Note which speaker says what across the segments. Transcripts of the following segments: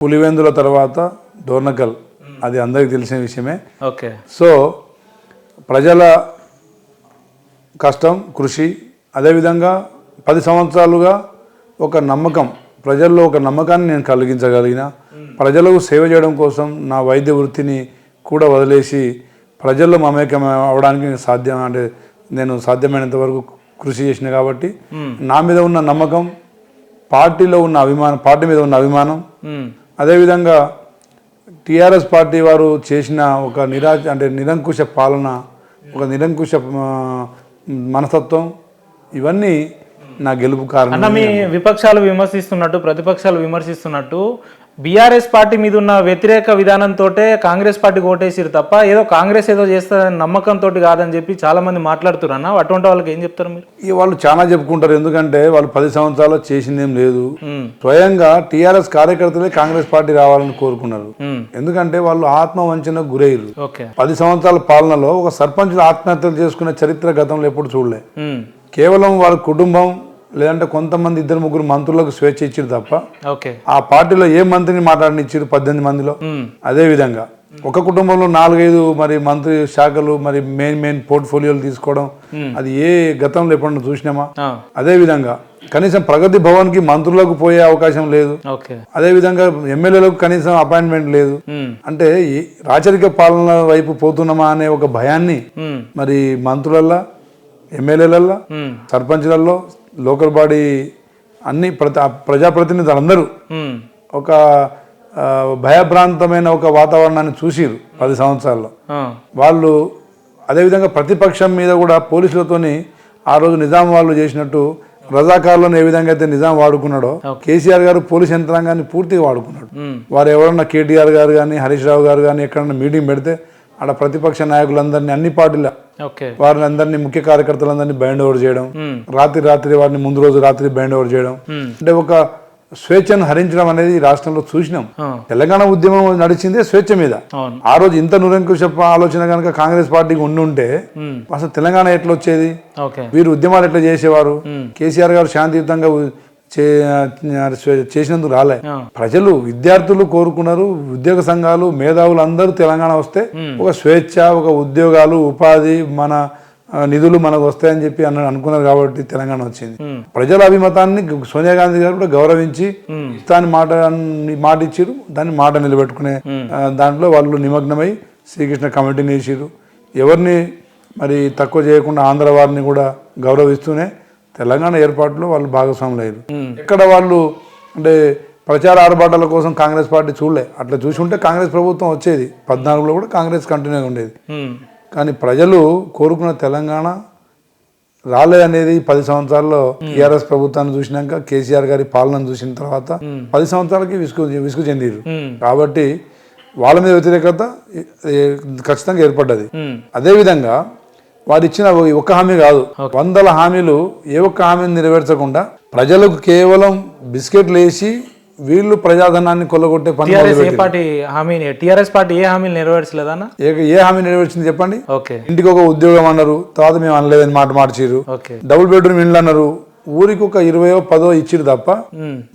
Speaker 1: పులివెందుల తర్వాత డోర్నకల్ అది అందరికీ తెలిసిన విషయమే.
Speaker 2: ఓకే.
Speaker 1: సో ప్రజల కష్టం కృషి అదేవిధంగా 10 సంవత్సరాలుగా ఒక నమ్మకం ప్రజల్లో ఒక నమ్మకాన్ని నేను కలిగించగలిగిన ప్రజలకు సేవ చేయడం కోసం నా వైద్య వృత్తిని కూడా వదిలేసి ప్రజల్లో మమేకం అవడానికి నేను సాధ్యమైనంత వరకు కృషి చేసిన కాబట్టి నా మీద ఉన్న నమ్మకం పార్టీలో ఉన్న అభిమానం పార్టీ మీద ఉన్న అభిమానం అదేవిధంగా టీఆర్ఎస్ పార్టీ వారు చేసిన ఒక నిరంకుశ పాలన ఒక నిరంకుశ మనస్తత్వం ఇవన్నీ నా గెలుపు కారణం.
Speaker 2: అన్న మీ విపక్షాలు విమర్శిస్తున్నట్టు ప్రతిపక్షాలు విమర్శిస్తున్నట్టు బీఆర్ఎస్ పార్టీ మీద ఉన్న వ్యతిరేక విధానంతో కాంగ్రెస్ పార్టీకి ఓటేసిరు తప్ప ఏదో కాంగ్రెస్ ఏదో చేస్తారని నమ్మకంతో కాదని చెప్పి చాలా మంది మాట్లాడుతున్నారు అన్న. అటువంటి వాళ్ళకి ఏం చెప్తారు మీరు?
Speaker 1: వాళ్ళు చాలా చెప్పుకుంటారు, ఎందుకంటే వాళ్ళు 10 సంవత్సరాలు చేసిందేం లేదు. స్వయంగా టీఆర్ఎస్ కార్యకర్తలే కాంగ్రెస్ పార్టీ రావాలని కోరుకున్నారు. ఎందుకంటే వాళ్ళు ఆత్మవంచనకు గురయ్యారు. 10 సంవత్సరాల పాలనలో ఒక సర్పంచులు ఆత్మహత్యలు చేసుకునే చరిత్ర గతంలో ఎప్పుడు చూడలే. కేవలం వాళ్ళ కుటుంబం లేదంటే కొంతమంది 2-3 మంత్రులకు స్వేచ్ఛ ఇచ్చారు తప్ప ఆ పార్టీలో ఏ మంత్రిని మాట్లాడనిచ్చారు 18 మందిలో. అదే విధంగా ఒక కుటుంబంలో 4-5 మరి మంత్రి శాఖలు మరి మెయిన్ పోర్ట్ఫోలియోలు తీసుకోవడం అది ఏ గతంలో ఎప్పుడన్నా చూసినామా? అదే విధంగా కనీసం ప్రగతి భవన్ కి మంత్రులకు పోయే అవకాశం లేదు. అదే విధంగా ఎమ్మెల్యేలకు కనీసం అపాయింట్మెంట్ లేదు. అంటే రాచరిక పాలన వైపు పోతున్నామా అనే ఒక భయాన్ని మరి మంత్రులల్లో ఎమ్మెల్యేలల్లో సర్పంచ్లలో లోకల్ బాడీ అన్ని ప్రజాప్రతినిధులు అందరూ ఒక భయభ్రాంతమైన ఒక వాతావరణాన్ని చూసిరు 10 సంవత్సరాల్లో వాళ్ళు. అదేవిధంగా ప్రతిపక్షం మీద కూడా పోలీసులతోని ఆ రోజు నిజాం వాళ్ళు చేసినట్టు రజాకారులను ఏ విధంగా అయితే నిజాం వాడుకున్నాడో కేసీఆర్ గారు పోలీస్ యంత్రాంగాన్ని పూర్తిగా వాడుకున్నాడు. వారు ఎవరన్నా కేటీఆర్ గారు కానీ హరీష్ రావు గారు కానీ ఎక్కడన్నా మీటింగ్ పెడితే ఆడ ప్రతిపక్ష నాయకులందరినీ అన్ని పార్టీల వారిని అందరినీ ముఖ్య కార్యకర్తలందరినీ బైండ్ ఓవర్ చేయడం, రాత్రి వారిని ముందు రోజు రాత్రి బైండ్ ఓవర్ చేయడం, అంటే ఒక స్వేచ్ఛను హరించడం అనేది రాష్ట్రంలో చూసినాం. తెలంగాణ ఉద్యమం నడిచిందే స్వేచ్ఛ మీద. ఆ రోజు ఇంత నిరంకుశ ఆలోచన కనుక కాంగ్రెస్ పార్టీకి ఉండుంటే అసలు తెలంగాణ ఎట్లా వచ్చేది? వీరు ఉద్యమాలు ఎట్లా చేసేవారు? కేసీఆర్ గారు శాంతియుతంగా చేసినందుకు రాలే. ప్రజలు విద్యార్థులు కోరుకున్నారు, ఉద్యోగ సంఘాలు మేధావులు అందరూ తెలంగాణ వస్తే ఒక స్వేచ్ఛ ఒక ఉద్యోగాలు ఉపాధి మన నిధులు మనకు వస్తాయని చెప్పి అనుకున్నారు కాబట్టి తెలంగాణ వచ్చింది. ప్రజల అభిమతాన్ని సోనియా గాంధీ గారు కూడా గౌరవించి దాని మాట ఇచ్చిరు, దాన్ని మాట నిలబెట్టుకునే దాంట్లో వాళ్ళు నిమగ్నమై శ్రీకృష్ణ కమిటీని వేసిరు. ఎవరిని మరి తక్కువ చేయకుండా ఆంధ్ర వారిని కూడా గౌరవిస్తూనే తెలంగాణ ఏర్పాటులో వాళ్ళు భాగస్వాములు అయ్యారు. ఎక్కడ వాళ్ళు అంటే ప్రచార ఆర్భాటాల కోసం కాంగ్రెస్ పార్టీ చూడలే. అట్లా చూసి ఉంటే కాంగ్రెస్ ప్రభుత్వం వచ్చేది. 14లో కూడా కాంగ్రెస్ కంటిన్యూగా ఉండేది. కానీ ప్రజలు కోరుకున్న తెలంగాణ రాలేదనేది 10 సంవత్సరాల్లో టీఆర్ఎస్ ప్రభుత్వాన్ని చూసినాక కేసీఆర్ గారి పాలనను చూసిన తర్వాత 10 సంవత్సరాలకి విసుగు చెందిరు. కాబట్టి వాళ్ళ మీద వ్యతిరేకత ఖచ్చితంగా ఏర్పడ్డది. అదేవిధంగా వారు ఇచ్చిన ఒక్క హామీ కాదు, 100 హామీలు ఏ ఒక్క హామీని నెరవేర్చకుండా ప్రజలకు కేవలం బిస్కెట్లు వేసి వీళ్ళు ప్రజాధనాన్ని కొల్లగొట్టే పని.
Speaker 2: టీఆర్ఎస్ పార్టీ ఏ హామీలు నెరవేర్చలేదన్న?
Speaker 1: ఏ హామీ నెరవేర్చింది చెప్పండి? ఇంటికి ఒక ఉద్యోగం అన్నారు, తర్వాత మేము అనలేదని మార్చిరు. డబుల్ బెడ్రూమ్ ఇండ్లు అన్నారు, ఊరికి ఒక 20 or 10 ఇచ్చిరు తప్ప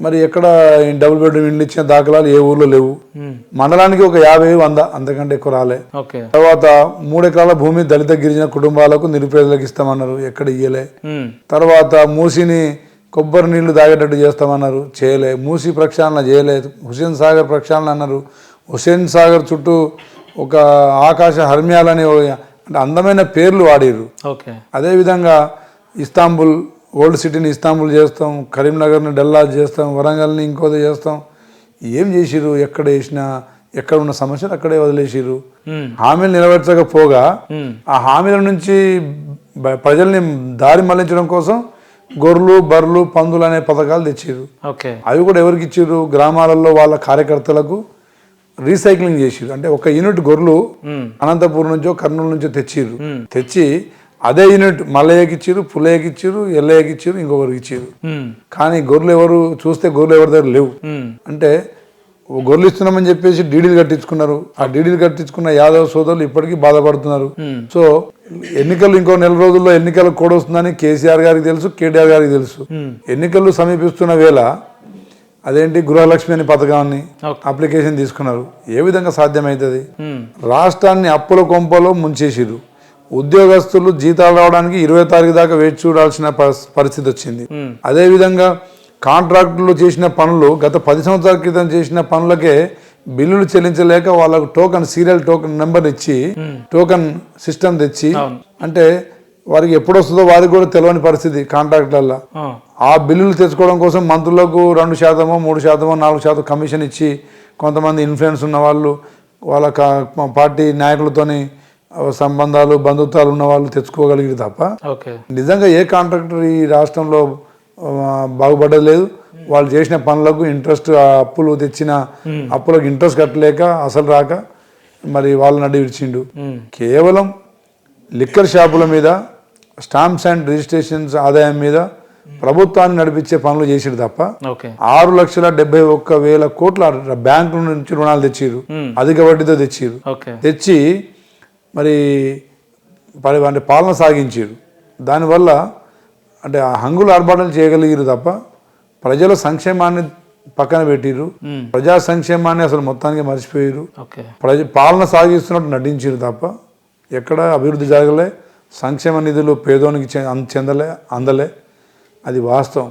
Speaker 1: మరి ఎక్కడ డబుల్ బెడ్రూమ్ ఇండ్లు ఇచ్చిన దాఖలాలు ఏ ఊర్లో లేవు. మండలానికి ఒక 50-100 అంతకంటే ఎక్కువ రాలే. తర్వాత 3 ఎకరాల భూమి దళిత గిరిజన కుటుంబాలకు నిరుపేదలకు ఇస్తామన్నారు, ఎక్కడ ఇయ్యలే. తర్వాత మూసిని కొబ్బరి నీళ్లు తాగేటట్టు చేస్తామన్నారు, చేయలే. మూసి ప్రక్షాళన చేయలేదు. హుస్సేన్ సాగర్ ప్రక్షాళన అన్నారు, హుస్సేన్ సాగర్ చుట్టూ ఒక ఆకాశ హర్మ్యాలని అంటే అందమైన పేర్లు వాడిరు. అదేవిధంగా ఇస్తాంబుల్ ఓల్డ్ సిటీని ఇస్తాంబుల్ చేస్తాం, కరీంనగర్ని డల్లాజ్ చేస్తాం, వరంగల్ని ఇంకోది చేస్తాం. ఏం చేసిరు? ఎక్కడ వేసినా ఎక్కడ ఉన్న సమస్యలు అక్కడే వదిలేసిరు. హామీలు నెరవేర్చకపోగా ఆ హామీల నుంచి ప్రజల్ని దారి మళ్లించడం కోసం గొర్రెలు బర్రెలు పందులు అనే పథకాలు తెచ్చిరు. అవి కూడా ఎవరికి ఇచ్చిర్రు? గ్రామాలలో వాళ్ళ కార్యకర్తలకు రీసైక్లింగ్ చేసిరు. అంటే ఒక యూనిట్ గొర్రెలు అనంతపురం నుంచో కర్నూలు నుంచో తెచ్చి అదే యూనిట్ మల్లయ్యకి ఇచ్చిరు, పుల్లయ్యకి ఇచ్చిరు, ఎల్లయ్యకి ఇచ్చిరు, ఇంకొకరికి ఇచ్చిరు. కానీ గొర్రెలు ఎవరు చూస్తే గొర్రెలు ఎవరి దగ్గర లేవు. అంటే గొర్రెలు ఇస్తున్నామని చెప్పేసి డీడీలు కట్టించుకున్నారు. ఆ డీడీలు కట్టించుకున్న యాదవ్ సోదరులు ఇప్పటికీ బాధపడుతున్నారు. సో ఎన్నికలు ఇంకో 4 రోజుల్లో ఎన్నికల కోడ్ వస్తుందని కేసీఆర్ గారికి తెలుసు, కేటీఆర్ గారికి తెలుసు. ఎన్నికలు సమీపిస్తున్న వేళ అదేంటి గృహలక్ష్మి అనే పథకాన్ని అప్లికేషన్ తీసుకున్నారు. ఏ విధంగా సాధ్యమవుతుంది? రాష్ట్రాన్ని అప్పుల కొంపలో ముంచేసిరు. ఉద్యోగస్తులు జీతాలు రావడానికి 20 తారీఖు దాకా వేచి చూడాల్సిన పరిస్థితి వచ్చింది. అదేవిధంగా కాంట్రాక్టులు చేసిన పనులు గత 10 సంవత్సరాల క్రితం చేసిన పనులకే బిల్లులు చెల్లించలేక వాళ్ళకు టోకన్ సీరియల్ టోకన్ నెంబర్ ఇచ్చి టోకన్ సిస్టమ్ తెచ్చి అంటే వారికి ఎప్పుడు వస్తుందో వారికి కూడా తెలియని పరిస్థితి కాంట్రాక్ట్లలో. ఆ బిల్లులు తెచ్చుకోవడం కోసం మంత్రులకు 2%, 3%, 4% కమిషన్ ఇచ్చి కొంతమంది ఇన్ఫ్లుయెన్స్ ఉన్న వాళ్ళు వాళ్ళ పార్టీ నాయకులతోని సంబంధాలు బంధుత్వాలు ఉన్న వాళ్ళు తెచ్చుకోగలిగారు తప్ప నిజంగా ఏ కాంట్రాక్టర్ ఈ రాష్ట్రంలో బాగుపడలేదు లేదు. వాళ్ళు చేసిన పనులకు ఇంట్రెస్ట్ అప్పులు తెచ్చిన అప్పులకు ఇంట్రెస్ట్ కట్టలేక అసలు రాక మరి వాళ్ళ నడ్డి విడిచిండు. కేవలం లిక్కర్ షాపుల మీద స్టాంప్స్ అండ్ రిజిస్ట్రేషన్స్ ఆదాయం మీద ప్రభుత్వాన్ని నడిపించే పనులు చేసిరు తప్ప 6,71,000 కోట్ల బ్యాంకుల నుంచి రుణాలు తెచ్చిరు. అధిక వడ్డీతో తెచ్చిరు. తెచ్చి మరి అంటే పాలన సాగించారు. దానివల్ల అంటే హంగులు ఆర్భాటాలు చేయగలిగారు తప్ప ప్రజల సంక్షేమాన్ని పక్కన పెట్టిరు. ప్రజా సంక్షేమాన్ని అసలు మొత్తానికి మర్చిపోయారు. పాలన సాగిస్తున్నట్టు నటించారు తప్ప ఎక్కడ అభివృద్ధి జరగలే. సంక్షేమ నిధులు పేదోనికి అందలే. అది వాస్తవం.